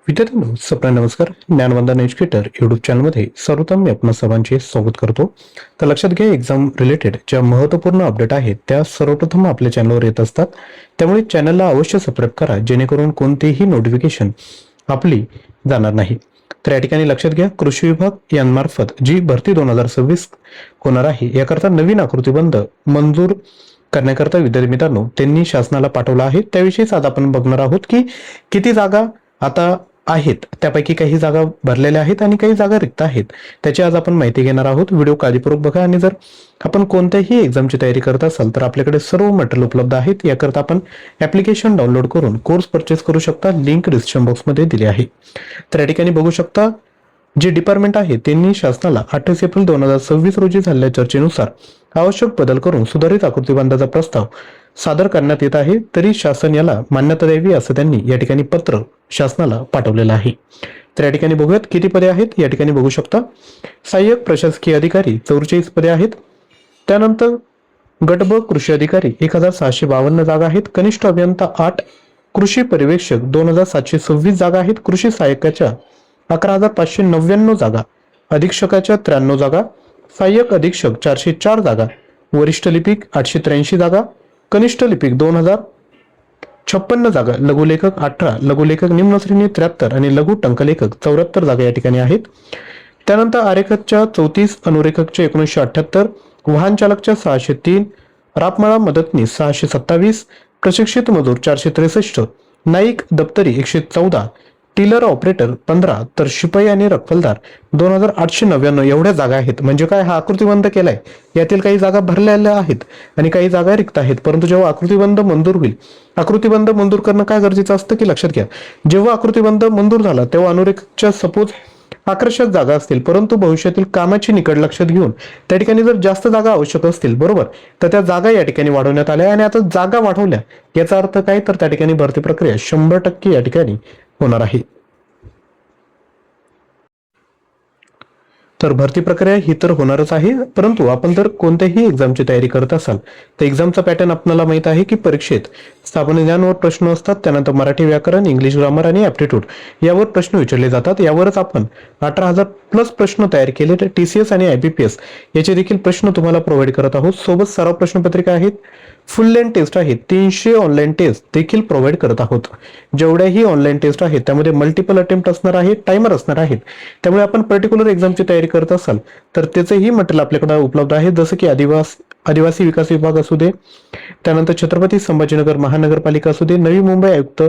विद्यार्थ्यांनो, सप्राय नमस्कार. ज्ञानवंदन educator YouTube चॅनलमध्ये सर्वप्रथम मी आपणा सर्वांचे स्वागत करतो. तर लक्षात घ्या, एक्झाम रिलेटेड ज्या महत्त्वपूर्ण अपडेट आहेत त्या सर्वप्रथम आपल्या चॅनलवर येत असतात. त्यामुळे चॅनलला अवश्य सबस्क्राईब करा, जेणेकरून कोणतेही नोटिफिकेशन आपली जाणार नाही. तर या ठिकाणी लक्षात घ्या, कृषी विभाग यांमार्फत जी भरती 2026 होणार आहे, याकरता नवीन आकृतीबंध मंजूर करण्याकरता विद्यार्थी मित्रांनो त्यांनी शासनाला पाठवला आहे. त्याविषयीच आज आपण बघणार आहोत की किती जागा आता आहेत, त्यापैकी काही जागा भरलेल्या आहेत आणि काही जागा रिक्त आहेत. त्याची आज आपण माहिती घेणार आहोत. व्हिडिओ काळजीपूर्वक बघा. आणि जर आपण कोणत्याही एक्झामची तयारी करत असाल तर आपल्याकडे सर्व मटेरियल उपलब्ध आहेत. याकरता आपण ऍप्लिकेशन डाउनलोड करून कोर्स परचेस करू शकता. लिंक डिस्क्रिप्शन बॉक्समध्ये दिली आहे. तर या ठिकाणी बघू शकता, जे डिपार्टमेंट आहे त्यांनी शासनाला 28 एप्रिल 2026 रोजी झालेल्या चर्चेनुसार आवश्यक बदल करून सुधारित आकृतीबंधाचा प्रस्ताव सादर करण्यात येत आहे. तरी शासन याला मान्यता द्यावी असं त्यांनी या ठिकाणी पत्र शासनाला पाठवलेलं आहे. तर या ठिकाणी बघूयात किती पदे आहेत. या ठिकाणी बघू शकता, सहाय्यक प्रशासकीय अधिकारी 44 पदे आहेत. त्यानंतर गट ब कृषी अधिकारी 1652 जागा आहेत. कनिष्ठ अभियंता 8, कृषी पर्यवेक्षक 2726 जागा आहेत. कृषी सहाय्यकाच्या 11599 जागा, अधीक्षकाच्या 93 जागा, सहाय्यक अधीक्षक 404 जागा, वरिष्ठ लिपिक 883 जागा, कनिष्ठ लिपिक 2056 जागा, लघुलेखक 18, लघुलेखक निम्न श्रेणी 73 आणि लघु टंकलेखक 74 जागा या ठिकाणी आहेत. त्यानंतर आरेखकच्या 34, अनुरेखकच्या 1978, वाहन चालकच्या 603, रापमाळा मदतनीस 627, प्रशिक्षित मजूर 463, नाईक दप्तरी 114, टिलर ऑपरेटर 15, तर शिपाई आणि रखवलदार 2899 एवढ्या जागा आहेत. म्हणजे काय, हा आकृतीबंध केलाय, यातील काही जागा भरलेल्या आहेत आणि काही जागा रिक्त आहेत. परंतु जेव्हा आकृतीबंध मंजूर होईल, आकृतीबंध मंजूर करणं काय गरजेचं असतं की लक्षात घ्या, जेव्हा आकृतीबंध मंजूर झाला तेव्हा अनुरेखकच्या सपोज 1100 जागा असतील, परंतु भविष्यातील कामाची निकड लक्षात घेऊन त्या ठिकाणी जर जास्त जागा आवश्यक असतील, बरोबर, तर त्या जागा या ठिकाणी वाढवण्यात आल्या. आणि आता जागा वाढवल्या याचा अर्थ काय, तर त्या ठिकाणी भरती प्रक्रिया 100% या ठिकाणी होणार आहे. तर भरती प्रक्रिया ही तर होणारच आहे. परंतु आपण जर कोणत्याही एक्झामची तयारी करत असाल तर एक्झामचा पॅटर्न आपल्याला माहित आहे की परीक्षेत स्थापन ज्ञानवर प्रश्न असतात. त्यानंतर मराठी व्याकरण, इंग्लिश ग्रामर आणि ऍप्टिट्यूड यावर प्रश्न विचारले जातात. यावरच आपण 18,000 प्लस प्रश्न तयार केले. तर TCS आणि IBPS याचे देखील प्रश्न तुम्हाला प्रोव्हाइड करत आहोत. सोबत सराव प्रश्नपत्रिका आहेत, फुल लेंथ टेस्ट आहे, 300 ऑनलाईन टेस्ट देखील प्रोव्हाइड करत आहोत. जेवढ्याही ऑनलाईन टेस्ट आहेत त्यामध्ये मल्टिपल अटेम्प्ट असणार आहे, टायमर असणार आहेत. त्यामुळे आपण पर्टिक्युलर एक्झामची तयारी करत असाल तर त्याचेही मटेरियल आपल्याकडे उपलब्ध आहे. जसं की आदिवासी विकास विभाग असू दे, त्यानंतर छत्रपती संभाजीनगर महानगरपालिका असू दे, नवी मुंबई आयुक्त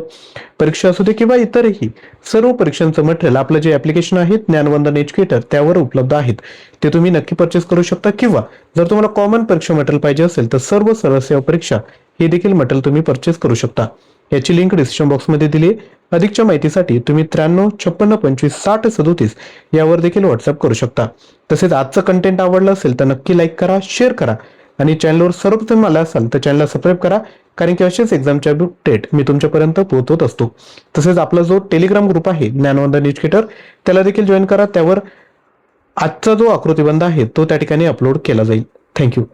परीक्षा असू दे, किंवा इतरही सर्व परीक्षांचं मटेरियल आपलं जे ऍप्लिकेशन आहे ज्ञानवंदन एज्युकेटर त्यावर उपलब्ध आहेत. ते तुम्ही नक्की परचेस करू शकता. किंवा जर तुम्हाला कॉमन परीक्षा मटेरियल पाहिजे असेल तर सर्व सेवा परीक्षा हे देखील मटेरियल तुम्ही परचेस करू शकता. याची लिंक डिस्क्रिप्शन बॉक्समध्ये दिली आहे. अधिकच्या माहितीसाठी तुम्ही 93 56 25 60 37 यावर देखील व्हॉट्सअप करू शकता. तसेच आजचं कंटेंट आवडलं असेल तर नक्की लाईक करा, शेअर करा आणि चॅनलवर सर्वप्रथम आला असाल तर चॅनलला सबस्क्राईब करा, कारण की असेच एक्झामचे अपडेट मी तुमच्यापर्यंत पोहोचवत असतो. तसेच आपला जो टेलिग्राम ग्रुप आहे ज्ञानवंदन एज्युकेटर त्याला देखील जॉईन करा. त्यावर आजचा जो आकृतीबंध आहे तो त्या ठिकाणी अपलोड केला जाईल. थँक्यू.